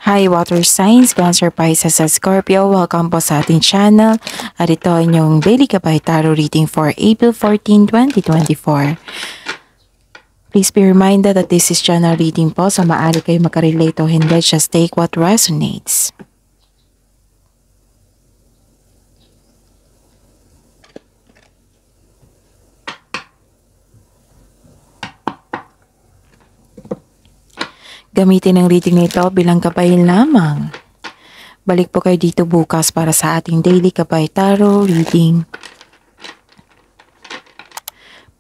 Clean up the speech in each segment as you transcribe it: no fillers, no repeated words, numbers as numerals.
Hi water signs, Cancer, Pisces at Scorpio. Welcome po sa ating channel. At ito inyong daily Gabay Tarot reading for April 14, 2024. Please be reminded that this is general reading po, so maaari kayo makarelate o hindi. Just take what resonates. Gamitin ang reading na ito bilang gabay lamang. Balik po kayo dito bukas para sa ating daily Gabay Tarot reading.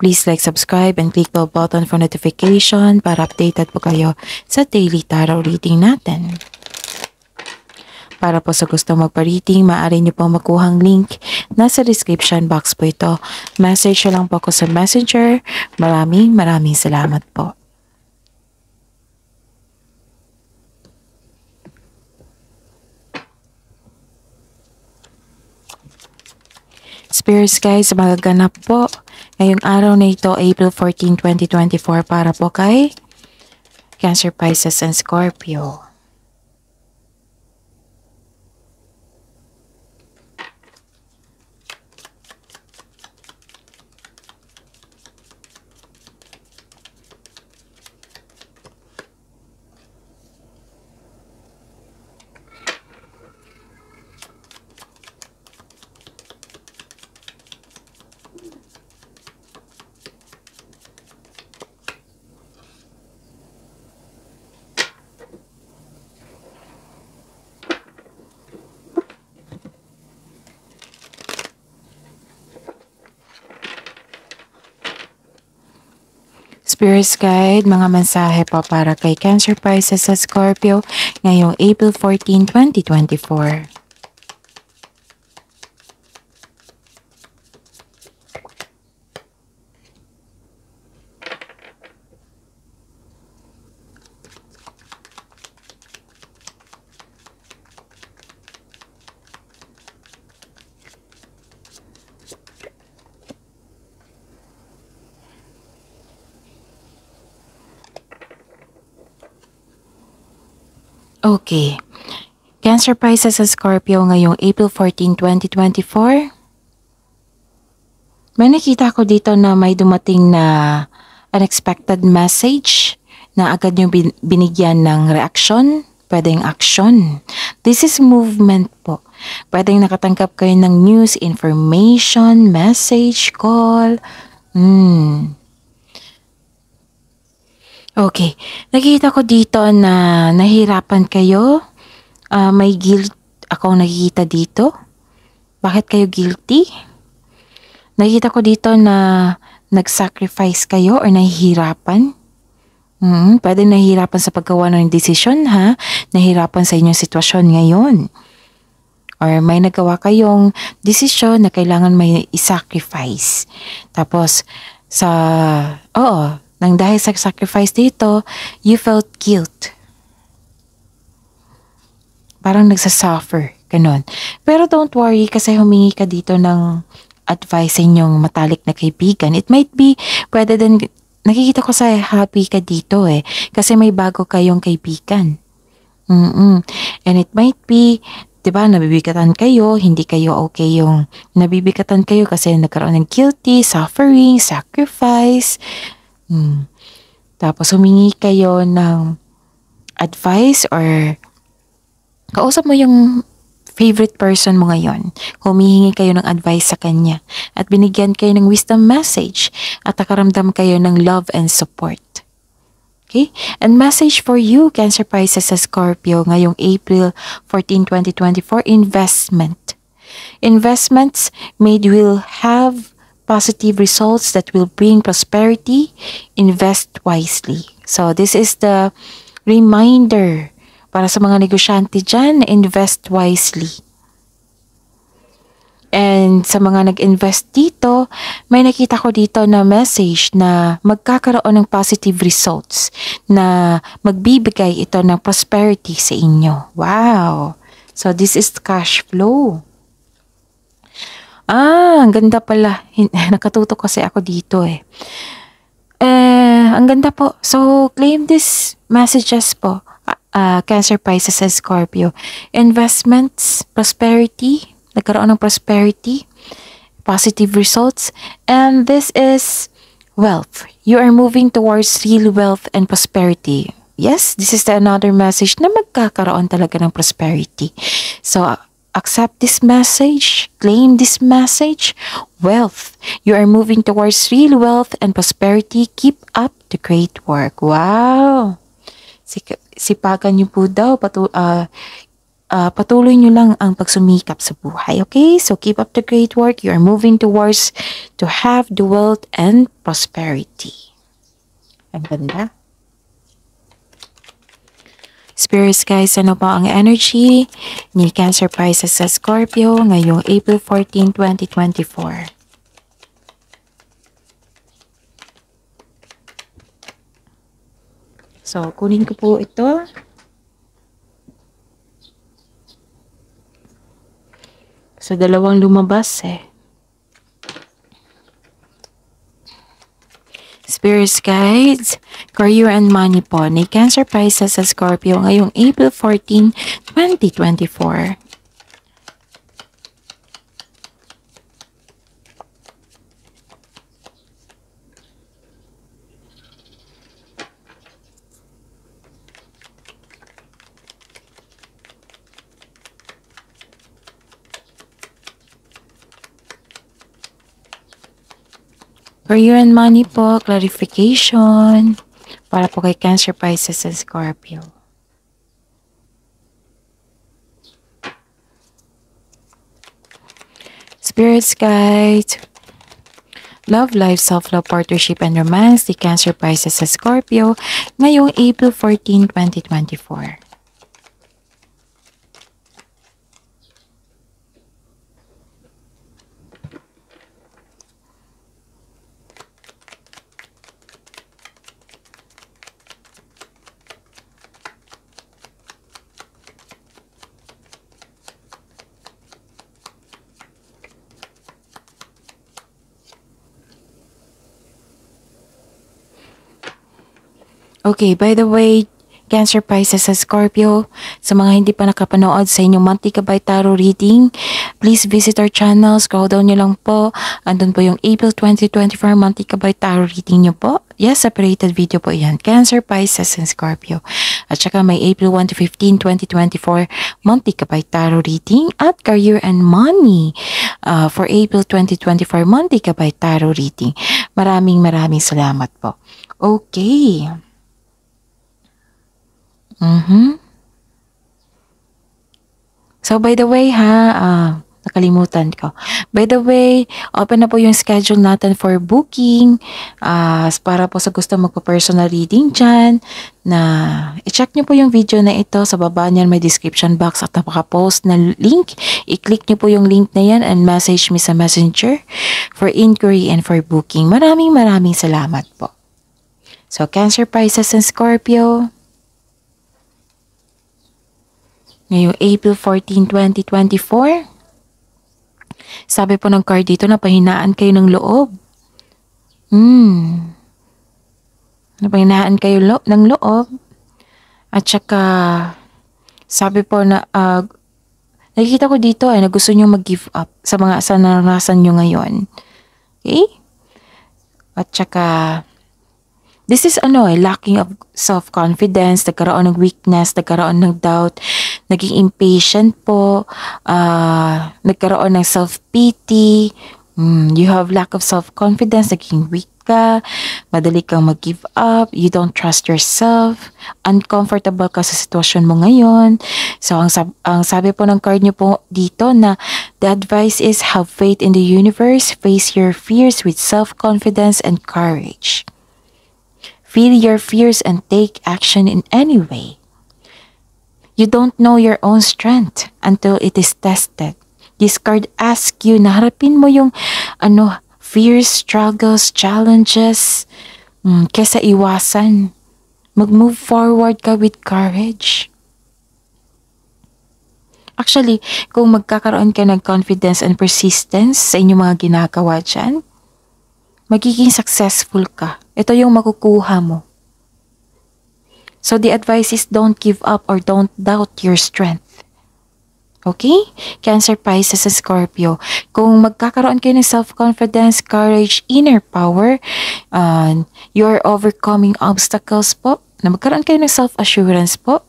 Please like, subscribe, and click the button for notification para updated po kayo sa daily tarot reading natin. Para po sa gusto magpa-reading, maaari nyo pong makuhang link. Nasa description box po ito. Message lang po ako sa messenger. Maraming salamat po. Spirits guys, magaganap po ngayong araw na ito, April 14, 2024 para po kay Cancer, Pisces, and Scorpio. Spirits Guide, mga mensahe po para kay Cancer, Pisces at Scorpio ngayong April 14, 2024. Okay. Cancer, Pisces at Scorpio ngayong April 14, 2024. May nakita ko dito na may dumating na unexpected message na agad nyo binigyan ng reaction, pwedeng action. This is movement po. Pwedeng nakatanggap kayo ng news, information, message, call. Okay, nakikita ko dito na nahirapan kayo. May guilt akong nakikita dito. Bakit kayo guilty? Nakikita ko dito na nag-sacrifice kayo or nahihirapan. Pwede nahihirapan sa paggawa ng desisyon ha. Nahihirapan sa inyong sitwasyon ngayon. Or may nagawa kayong desisyon na kailangan may i-sacrifice. Tapos nang dahil sa sacrifice dito, you felt guilt. Parang nagsasuffer, ganun. Pero don't worry kasi humingi ka dito ng advice sa inyong matalik na kaibigan. It might be, pwede din, nakikita ko sa happy ka dito kasi may bago kayong kaibigan. And it might be, diba, nabibigatan kayo, hindi kayo okay yung nabibigatan kayo kasi nagkaroon ng guilty, suffering, sacrifice. Tapos humingi kayo ng advice or kausap mo yung favorite person mo ngayon. Humihingi kayo ng advice sa kanya at binigyan kayo ng wisdom message at nakaramdam kayo ng love and support. Okay? And message for you, Cancer, Pisces at Scorpio ngayong April 14, 2024, investment. Investments made will have positive results that will bring prosperity. Invest wisely. So this is the reminder para sa mga negosyante dyan, invest wisely. And sa mga nag-invest dito, may nakita ko dito na message na magkakaroon ng positive results na magbibigay ito ng prosperity sa inyo. Wow! So this is cash flow. Ang ganda pala. Nakatutok kasi ako dito Ang ganda po. So, claim these messages po. Cancer, Pisces, and Scorpio. Investments, prosperity, nagkaroon ng prosperity, positive results, and this is wealth. You are moving towards real wealth and prosperity. Yes, this is another message na magkakaroon talaga ng prosperity. So, accept this message, claim this message, wealth. You are moving towards real wealth and prosperity. Keep up the great work. Wow! Sipagan niyo po daw, patuloy nyo lang ang pagsumikap sa buhay, okay? So, keep up the great work. You are moving towards to have the wealth and prosperity. Ang ganda. Spirits, guys, ano pa ang energy ni Cancer, Pisces sa Scorpio ngayong April 14, 2024? So, kunin ko po ito. So, dalawang lumabas eh. Spirits, guides, career and money po ni Cancer, Pisces sa Scorpio ngayong April 14, 2024. Career and money po, clarification. Para po kay Cancer, Pisces, and Scorpio. Spirits, guide. Love, life, self-love, partnership, and romance. The Cancer, Pisces, and Scorpio. Ngayong April 14, 2024. Okay, by the way, Cancer, Pisces, sa Scorpio, sa mga hindi pa nakapanood sa inyong monthly Gabay Tarot reading, please visit our channel. Scroll down nyo lang po. Andun po yung April 2024 monthly Gabay Tarot reading nyo po. Yes, separated video po yan. Cancer, Pisces, and Scorpio. At saka may April 1 to 15, 2024 monthly Gabay Tarot reading at career and money for April 2024 monthly Gabay Tarot reading. Maraming salamat po. Okay. So, by the way nakalimutan ko. By the way, open na po yung schedule natin for booking. Para po sa gusto magpa-personal reading dyan, na i-check nyo po yung video na ito. Sa baba niyan may description box at napaka-post na link. I-click nyo po yung link na yan and message me sa messenger for inquiry and for booking. Maraming salamat po. So, Cancer, Pisces, and Scorpio. Ngayong April 14, 2024. Sabi po ng card dito na pahinaan kayo ng loob. Napahinaan kayo ng loob. At saka, sabi po na, nakikita ko dito na gusto nyo mag-give up sa mga naranasan nyo ngayon. Okay? At saka, this is lacking of self-confidence, nagkaroon ng weakness, nagkaroon ng doubt, naging impatient po, nagkaroon ng self-pity, you have lack of self-confidence, naging weak ka, madali kang mag-give up, you don't trust yourself, uncomfortable ka sa sitwasyon mo ngayon. So, ang sabi po ng card nyo po dito na the advice is have faith in the universe, face your fears with self-confidence and courage. Feel your fears and take action in any way. You don't know your own strength until it is tested. This card asks you na harapin mo yung fears, struggles, challenges, kesa iwasan. Mag-move forward ka with courage. Actually, kung magkakaroon ka ng confidence and persistence sa inyong mga ginagawa dyan, magiging successful ka. Ito yung makukuha mo. So the advice is don't give up or don't doubt your strength. Okay? Cancer, Pisces, sa Scorpio. Kung magkakaroon kayo ng self-confidence, courage, inner power, you're overcoming obstacles po, na magkaroon kayo ng self-assurance po,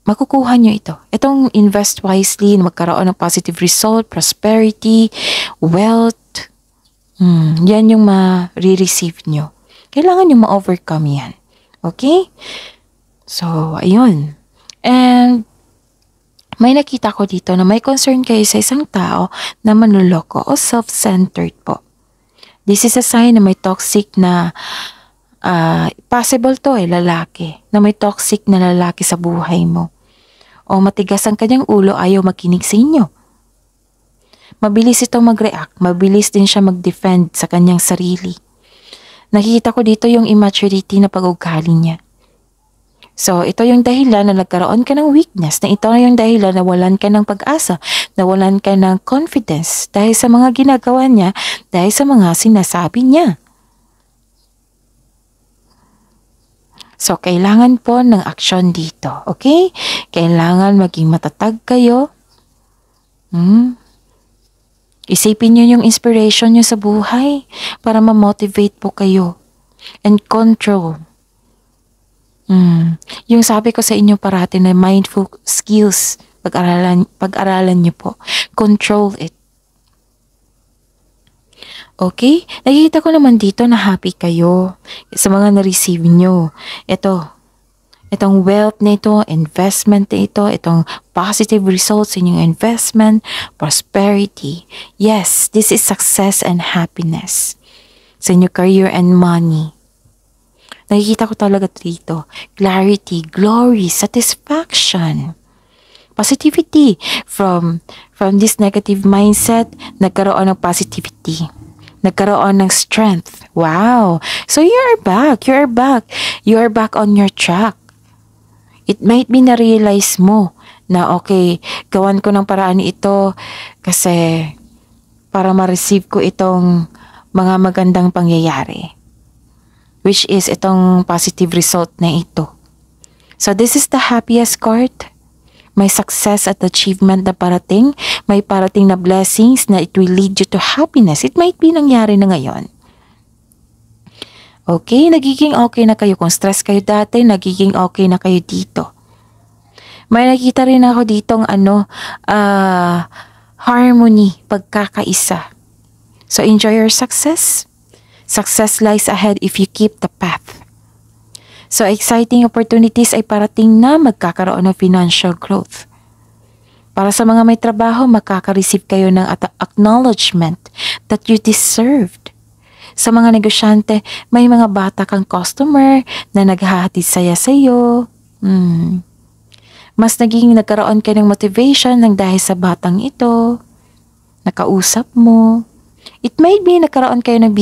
makukuha nyo ito. Itong invest wisely, na magkaroon ng positive result, prosperity, wealth, yan yung ma-receive nyo. Kailangan nyo ma-overcome yan. Okay? So, ayun. And, may nakita ko dito na may concern kayo sa isang tao na manloloko o self-centered po. This is a sign na may toxic na, possible to lalaki, na may toxic na lalaki sa buhay mo. O matigas ang kanyang ulo, ayaw makinig sa inyo. Mabilis ito mag-react, mabilis din siya mag-defend sa kanyang sarili. Nakikita ko dito yung immaturity na pag-ugali niya. So, ito yung dahilan na nagkaroon ka ng weakness, na ito yung dahilan na walan ka ng pag-asa, na walan ka ng confidence dahil sa mga ginagawa niya, dahil sa mga sinasabi niya. So, kailangan po ng aksyon dito, okay? Kailangan maging matatag kayo. Isipin niyo yung inspiration niyo sa buhay para ma-motivate po kayo and control. Yung sabi ko sa inyo parati na mindful skills, pag-aralan niyo po. Control it. Okay? Nakikita ko naman dito na happy kayo sa mga na-receive nyo. Itong wealth na ito, investment na ito, itong positive results in yung investment, prosperity. Yes, this is success and happiness sa inyong career and money. Nakikita ko talaga dito, clarity, glory, satisfaction, positivity. From this negative mindset, nagkaroon ng positivity. Nagkaroon ng strength. Wow! So you're back. You're back. You're back on your track. It might be na-realize mo na okay, gawan ko ng paraan ito kasi para ma-receive ko itong mga magandang pangyayari. Which is itong positive result na ito. So this is the happiest card. May success at achievement na parating. May parating na blessings na it will lead you to happiness. It might be nangyari na ngayon. Okay, nagiging okay na kayo. Kung stress kayo dati, nagiging okay na kayo dito. May nakita rin ako ditong harmony, pagkakaisa. So enjoy your success. Success lies ahead if you keep the path. So exciting opportunities ay parating na magkakaroon ng financial growth. Para sa mga may trabaho, makaka-receive kayo ng acknowledgement that you deserved. Sa mga negosyante, may mga bata kang customer na naghahatid saya sa iyo. Mas nagkaroon ka ng motivation ng dahil sa batang ito. Nakausap mo. It might be nagkaroon kayo ng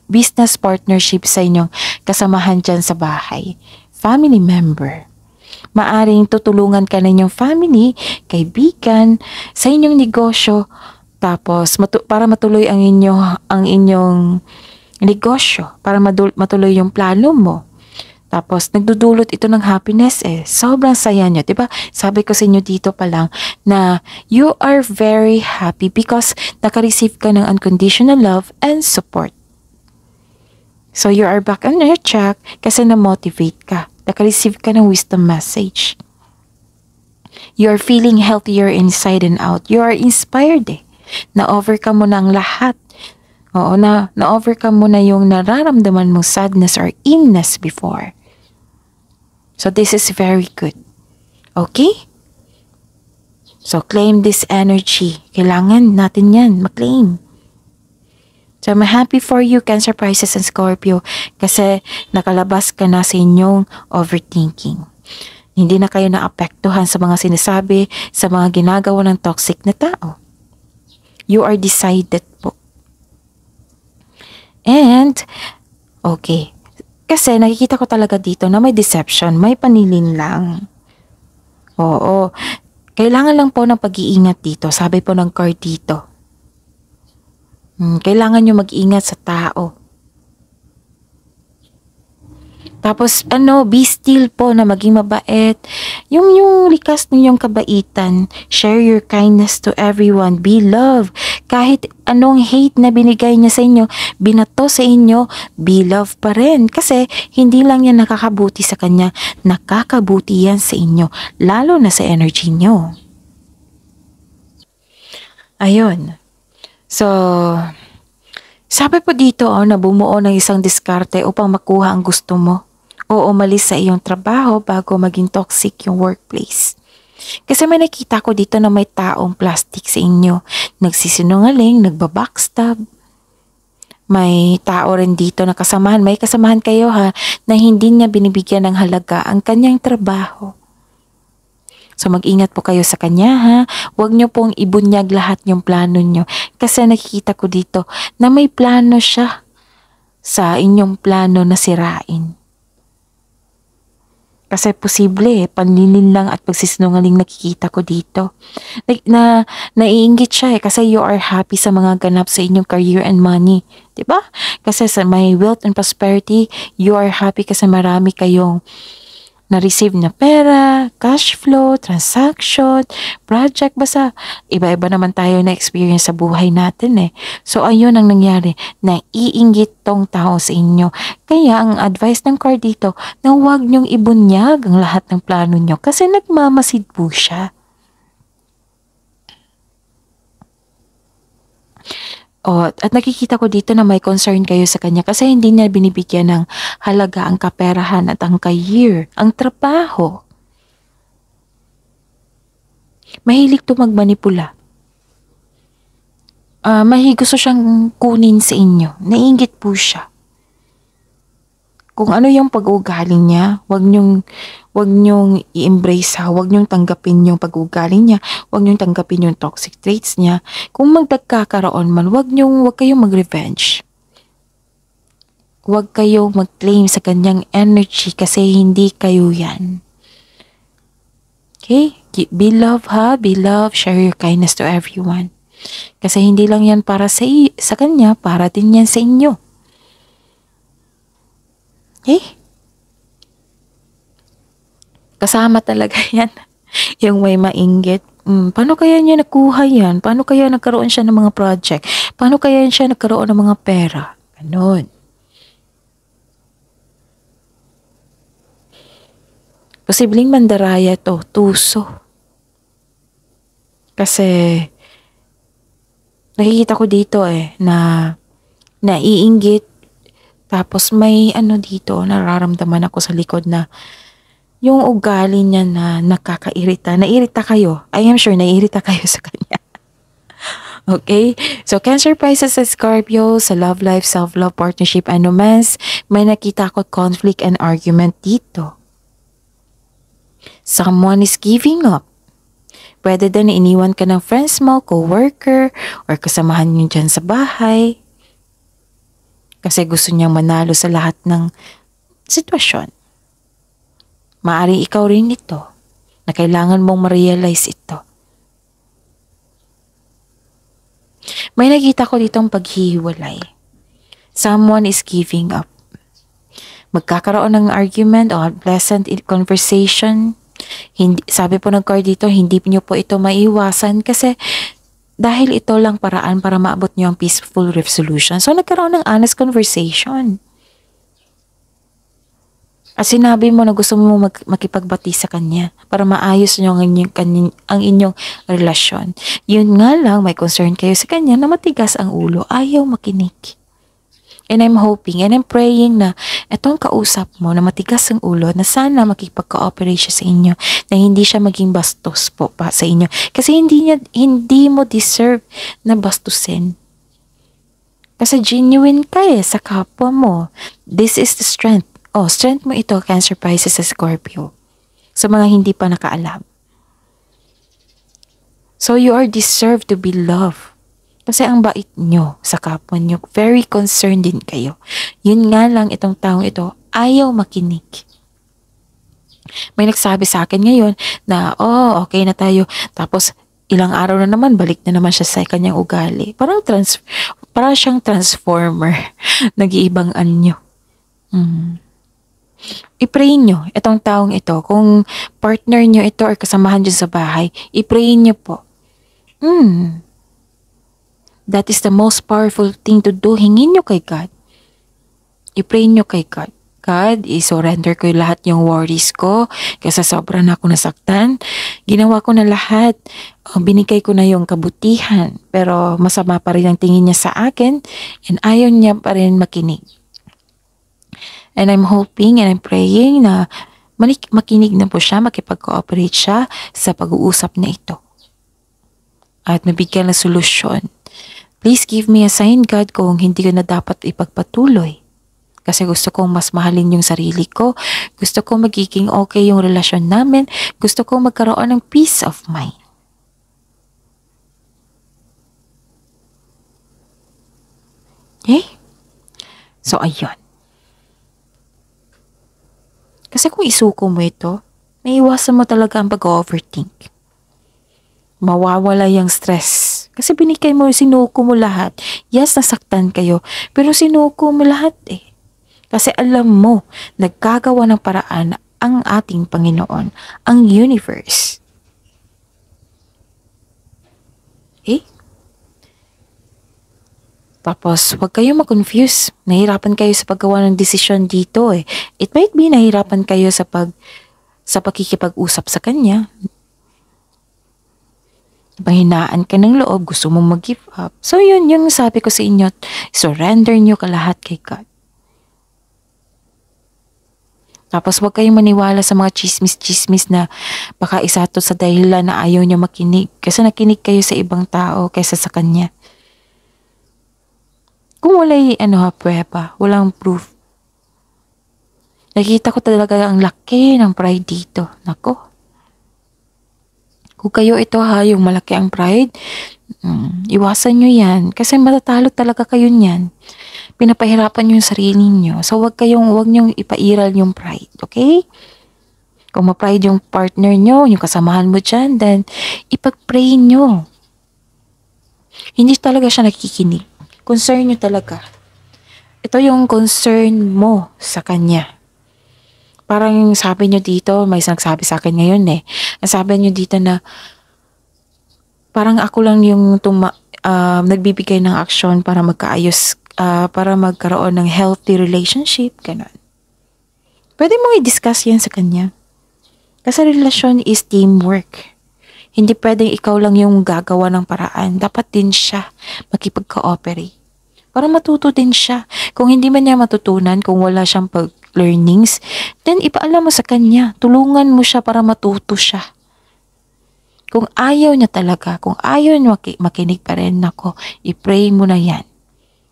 business partnership sa inyong kasamahan dyan sa bahay. Family member. Maaring tutulungan ka na inyong family, kaibigan, sa inyong negosyo. Tapos, para matuloy ang inyong negosyo, para matuloy yung plano mo. Tapos, nagdudulot ito ng happiness Sobrang saya nyo, diba? Sabi ko sa inyo dito pa lang na you are very happy because naka-receive ka ng unconditional love and support. So, you are back on your track kasi na-motivate ka. Naka-receive ka ng wisdom message. You are feeling healthier inside and out. You are inspired Na-overcome mo na ang lahat. Oo, na-overcome mo na yung nararamdaman mong sadness or illness before. So this is very good. Okay? So claim this energy. Kailangan natin yan, maklaim. So I'm happy for you, Cancer, Pisces, and Scorpio, kasi nakalabas ka na sa inyong overthinking. Hindi na kayo naapektuhan sa mga sinasabi, sa mga ginagawa ng toxic na tao. You are decided po. And, okay. Kasi nakikita ko talaga dito na may deception, may panilin lang. Oo. Kailangan lang po ng pag-iingat dito. Sabi po ng card dito. Kailangan nyo mag-ingat sa tao. Tapos be still po na maging mabait. Yung likas ng yung kabaitan. Share your kindness to everyone. Be love. Kahit anong hate na binigay niya sa inyo, binato sa inyo, be love pa rin. Kasi hindi lang yan nakakabuti sa kanya, nakakabuti yan sa inyo. Lalo na sa energy nyo. Ayun. So, sabi po dito na bumuo ng isang diskarte upang makuha ang gusto mo o umalis sa iyong trabaho bago maging toxic yung workplace. Kasi may nakita ko dito na may taong plastic sa inyo. Nagsisinungaling, nagbabackstab. May tao rin dito na kasamahan. May kasamahan kayo na hindi niya binibigyan ng halaga ang kanyang trabaho. So mag-ingat po kayo sa kanya Huwag niyo pong ibunyag lahat yung plano niyo. Kasi nakikita ko dito na may plano siya sa inyong plano na sirain. Kasi posible panlilin lang at pagsisinungaling nakikita ko dito. Naiinggit siya kasi you are happy sa mga ganap sa inyong career and money. 'Di ba? Kasi sa may wealth and prosperity, you are happy kasi marami kayong na-receive na pera, cash flow, transaction, project, basta iba-iba naman tayo na experience sa buhay natin So ayun ang nangyari, naiinggit tong tao sa inyo. Kaya ang advice ng card dito, na huwag niyong ibunyag ang lahat ng plano niyo kasi nagmamasid po siya. At nakikita ko dito na may concern kayo sa kanya kasi hindi niya binibigyan ng halaga ang kaperahan at ang career, ang trabaho. Mahilig to magmanipula. Gusto siyang kunin sa inyo. Naiinggit po siya. Kung ano yung pag-uugali niya, wag niyong i-embrace Wag niyong tanggapin yung pag-uugali niya. Wag niyong tanggapin yung toxic traits niya. Kung magkakaroon man, wag kayong mag-revenge. Wag kayong mag-claim sa kanyang energy kasi hindi kayo yan. Okay? Be love Be love. Share your kindness to everyone. Kasi hindi lang yan para sa kanya, para din yan sa inyo. Okay? Kasama talaga yan. Yung may mainggit. Paano kaya niya nakuha yan? Paano kaya nagkaroon siya ng mga project? Paano kaya siya nagkaroon ng mga pera? Ganon. Posibleng mandaraya to, tuso. Kasi nakikita ko dito na naiinggit. Tapos may dito, nararamdaman ako sa likod na yung ugali niya na nakakairita. Nairita kayo. I am sure nairita kayo sa kanya. Okay? So, Cancer, Pisces, sa Scorpio, sa love life, self-love, partnership, and romance, may nakita ko conflict and argument dito. Someone is giving up. Pwede din iniwan ka ng friends mo, co-worker, or kasamahan nyo dyan sa bahay. Kasi gusto niyang manalo sa lahat ng sitwasyon. Maaring ikaw rin ito na kailangan mong ma-realize ito. May nakita ko ditong paghihiwalay. Someone is giving up. Magkakaroon ng argument o unpleasant conversation. Sabi po ng card dito, hindi niyo po ito maiwasan kasi dahil ito lang paraan para maabot niyo ang peaceful resolution. So, nagkaroon ng honest conversation. At sinabi mo na gusto mo makipagbati sa kanya para maayos niyo ang inyong relasyon. Yun nga lang, may concern kayo sa kanya na matigas ang ulo. Ayaw makinig. And I'm hoping and I'm praying na itong kausap mo na matigas ang ulo na sana makipag-cooperate siya sa inyo, na hindi siya maging bastos po pa sa inyo. Kasi hindi mo deserve na bastusin. Kasi genuine ka sa kapwa mo. This is the strength. Strength mo ito, Cancer, Pisces, sa Scorpio. Sa mga hindi pa nakaalam. So you are deserved to be loved. Kasi ang bait nyo sa kapwa nyo, very concerned din kayo. Yun nga lang itong taong ito, ayaw makinig. May nagsabi sa akin ngayon na, okay na tayo. Tapos ilang araw na naman, balik na naman siya sa kanyang ugali. Parang siyang transformer. Nag-iibang anyo. I-pray nyo itong taong ito. Kung partner nyo ito or kasamahan dyan sa bahay, i-pray nyo po. That is the most powerful thing to do. Hingin nyo kay God. I-pray nyo kay God. God, i-surrender ko yung lahat yung worries ko kasi sobra na ako nasaktan. Ginawa ko na lahat. Binigay ko na yung kabutihan. Pero masama pa rin ang tingin niya sa akin and ayaw niya pa rin makinig. And I'm hoping and I'm praying na makinig na po siya, makipag-cooperate siya sa pag-uusap na ito. At mabigyan ng solusyon. Please give me a sign, God, kung hindi ko na dapat ipagpatuloy. Kasi gusto kong mas mahalin yung sarili ko. Gusto kong magiging okay yung relasyon namin. Gusto kong magkaroon ng peace of mind. Okay? So, ayun. Kasi kung isuko mo ito, maiwasan mo talaga ang pag-overthink. Mawawala yung stress. Kasi binigay mo, sinuko mo lahat. Yes, nasaktan kayo. Pero sinuko mo lahat eh. Kasi alam mo, nagkagawa ng paraan ang ating Panginoon, ang universe. Okay? Tapos, huwag kayong ma-confuse. Nahirapan kayo sa paggawa ng desisyon dito eh. It might be nahirapan kayo sa pakikipag-usap sa kanya. Mahinaan ka ng loob, gusto mong mag-give up. So yun, yung sabi ko sa inyo, surrender nyo ka lahat kay God. Tapos huwag kayong maniwala sa mga chismis-chismis na baka isa to sa dahilan na ayaw niya makinig. Kasi nakinig kayo sa ibang tao kaysa sa kanya. Kung wala'y prueba, walang proof. Nakita ko talaga ang laki ng pride dito. Nako. Kung kayo ito yung malaki ang pride, iwasan nyo yan. Kasi matatalo talaga kayo niyan. Pinapahirapan nyo yung sarili niyo. So, wag nyong ipairal yung pride, okay? Kung ma-pride yung partner nyo, yung kasamahan mo dyan, then ipag-pray nyo. Hindi talaga siya nakikinig. Concern nyo talaga. Ito yung concern mo sa kanya. Parang sabi nyo dito, may nagsabi sa akin ngayon eh. Sabi nyo dito na parang ako lang yung nagbibigay ng aksyon para magkaayos, para magkaroon ng healthy relationship, ganun. Pwede mong i-discuss yan sa kanya. Kasi relasyon is teamwork. Hindi pwedeng ikaw lang yung gagawa ng paraan. Dapat din siya makipag-cooperate. Para matuto din siya. Kung hindi man niya matutunan, kung wala siyang learnings, then ipaalam mo sa kanya. Tulungan mo siya para matuto siya. Kung ayaw niya talaga, kung ayaw niya makinig pa rin, nako, i-pray mo na yan.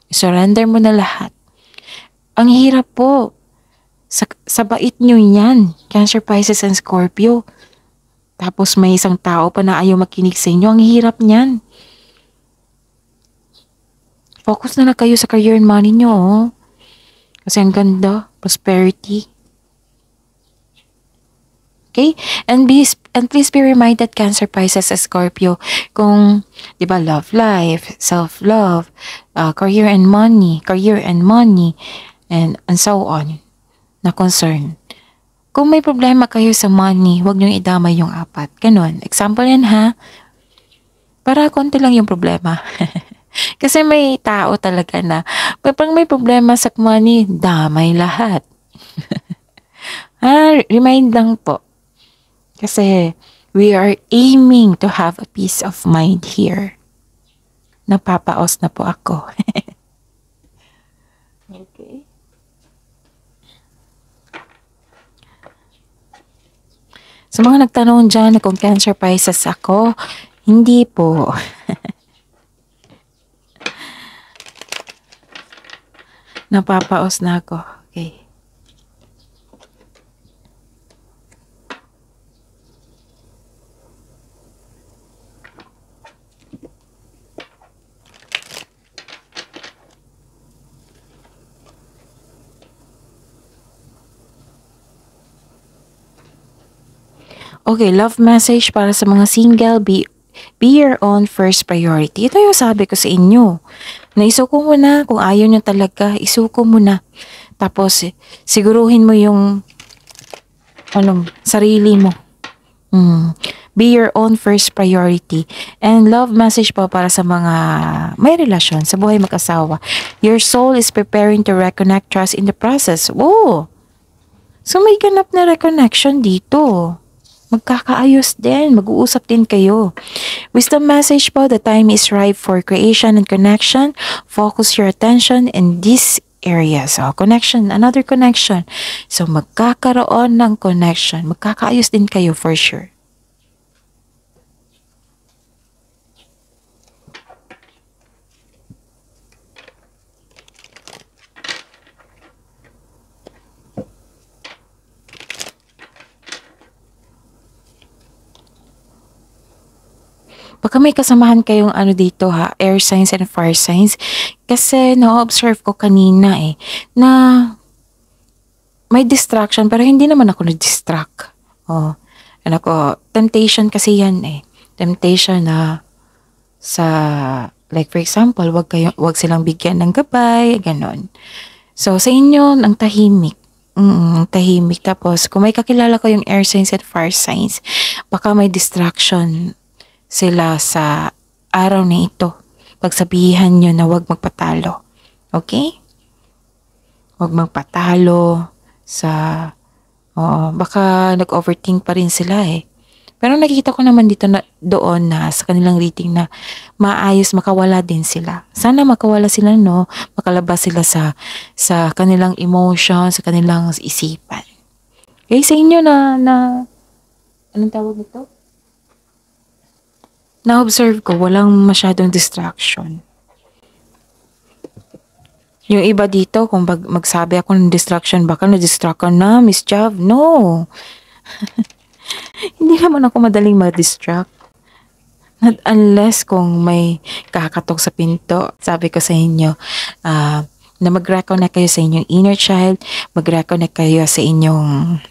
Surrender mo na lahat. Ang hirap po. Sa bait nyo yan, Cancer, Pisces, and Scorpio. Tapos may isang tao pa na ayaw makinig sa inyo. Ang hirap niyan. Focus na lang kayo sa career and money nyo. Oh. Kasi ang ganda. Prosperity. Okay? And please be reminded, Cancer, Pisces, and Scorpio, kung, di ba, love life, self-love, career and money, and so on, na concern. Kung may problema kayo sa money, huwag niyong idamay yung apat. Ganon. Example yan ha. Para konti lang yung problema. Kasi may tao talaga na, pag may problema sa money, damay lahat. Remind lang po. Kasi we are aiming to have a peace of mind here. Napapaos na po ako. Okay. Sa mga nagtanong dyan na kung Cancer, Pisces ako, hindi po. Napapaos na ako. Okay. Okay, love message para sa mga single, be your own first priority. Ito yung sabi ko sa inyo. Na isuko mo na, kung ayaw niya talaga, isuko mo na. Tapos, siguruhin mo yung, sarili mo. Be your own first priority. And love message po para sa mga may relasyon, sa buhay mag-asawa. Your soul is preparing to reconnect trust in the process. Oh! So may ganap na reconnection dito. Magkakaayos din, mag-uusap din kayo. Wisdom message po, the time is ripe for creation and connection. Focus your attention in these areas. So, connection, another connection. So, magkakaroon ng connection. Magkakaayos din kayo for sure. Baka may kasamahan kayong dito air signs and fire signs. Kasi na-observe ko kanina na may distraction pero hindi naman ako na-distract. Temptation kasi yan Temptation na like for example, wag silang bigyan ng gabay, ganon. So sa inyo, ang tahimik. Tahimik. Tapos kung may kakilala ko yung air signs and fire signs, baka may distraction sila sa araw na ito. Pagsabihan nyo na huwag magpatalo. Okay? Huwag magpatalo baka nag-overthink pa rin sila Pero nakikita ko naman dito doon na sa kanilang reading na maayos makawala din sila. Sana makawala sila makalabas sila sa kanilang emotion, sa kanilang isipan. Okay, sa inyo na anong tawag nito? Na-observe ko, walang masyadong distraction. Yung iba dito, kung magsabi ako ng distraction, baka na-distract ka na, Miss Jav. No! Hindi naman ako madaling ma-distract. Not unless kung may kakatok sa pinto. Sabi ko sa inyo, na mag-reconnect kayo sa inyong inner child, mag-reconnect kayo sa inyong,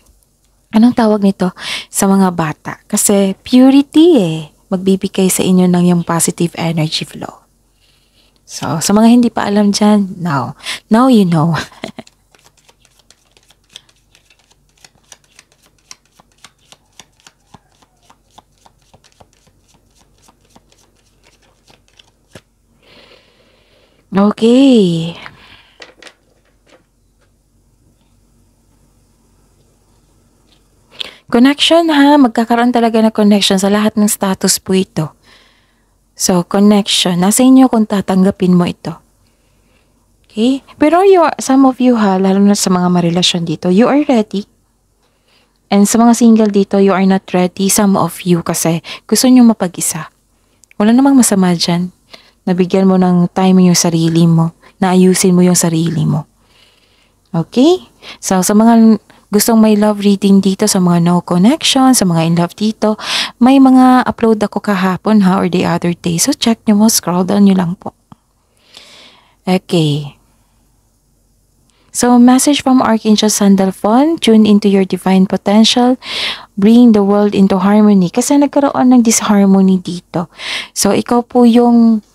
anong tawag nito? Sa mga bata. Kasi purity magbibigay sa inyo ng yung positive energy flow. So, sa mga hindi pa alam dyan, now you know. Okay. Connection magkakaroon talaga ng connection sa lahat ng status po ito. So, connection. Nasa inyo kung tatanggapin mo ito. Okay? Pero some of you lalo na sa mga marelasyon dito, you are ready. And sa mga single dito, you are not ready. Some of you kasi gusto nyo mapag-isa. Wala namang masama dyan. Nabigyan mo ng time yung sarili mo. Naayusin mo yung sarili mo. Okay? So, sa mga gustong may love reading dito, sa mga no connection, sa mga in love dito, may mga upload ako kahapon or the other day. So, check nyo mo, scroll down nyo lang po. Okay. So, message from Archangel Sandalphon, tune into your divine potential, bring the world into harmony. Kasi nagkaroon ng disharmony dito. So, ikaw po yung,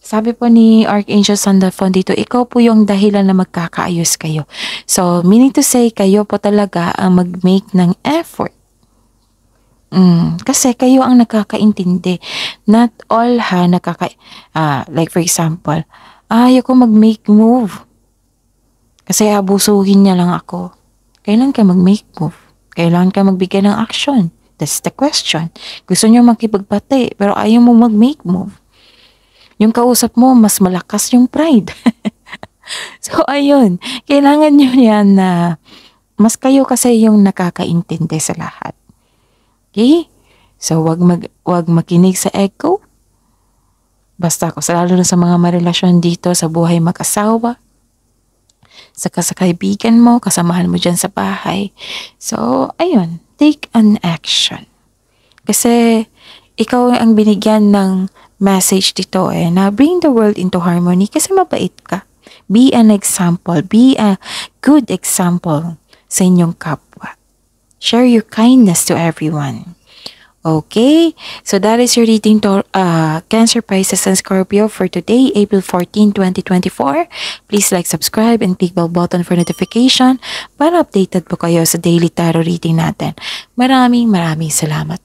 sabi po ni Archangel Sandalphon dito, ikaw po yung dahilan na magkakaayos kayo. So, meaning to say, kayo po talaga ang mag-make ng effort. Kasi kayo ang nakakaintindi. Not all like for example, ayaw ko mag-make move. Kasi abusuhin niya lang ako. Kailan ka mag-make move? Kailan ka magbigay ng action? That's the question. Gusto niyo makipagbati, pero ayaw mo mag-make move. Yung kausap mo, mas malakas yung pride. So, ayun. Kailangan nyo yan na mas kayo kasi yung nakakaintindi sa lahat. Okay? So, wag makinig sa echo. Basta ako, lalo na sa mga marelasyon dito sa buhay mag-asawa. Saka sa kaibigan mo, kasamahan mo dyan sa bahay. So, ayun. Take an action. Kasi, ikaw ang binigyan ng message dito na bring the world into harmony kasi mabait ka. Be an example. Be a good example sa inyong kapwa. Share your kindness to everyone. Okay, so that is your reading to Cancer, Pisces, and Scorpio for today, April 14, 2024. Please like, subscribe, and click bell button for notification para updated po kayo sa daily tarot reading natin. Maraming salamat.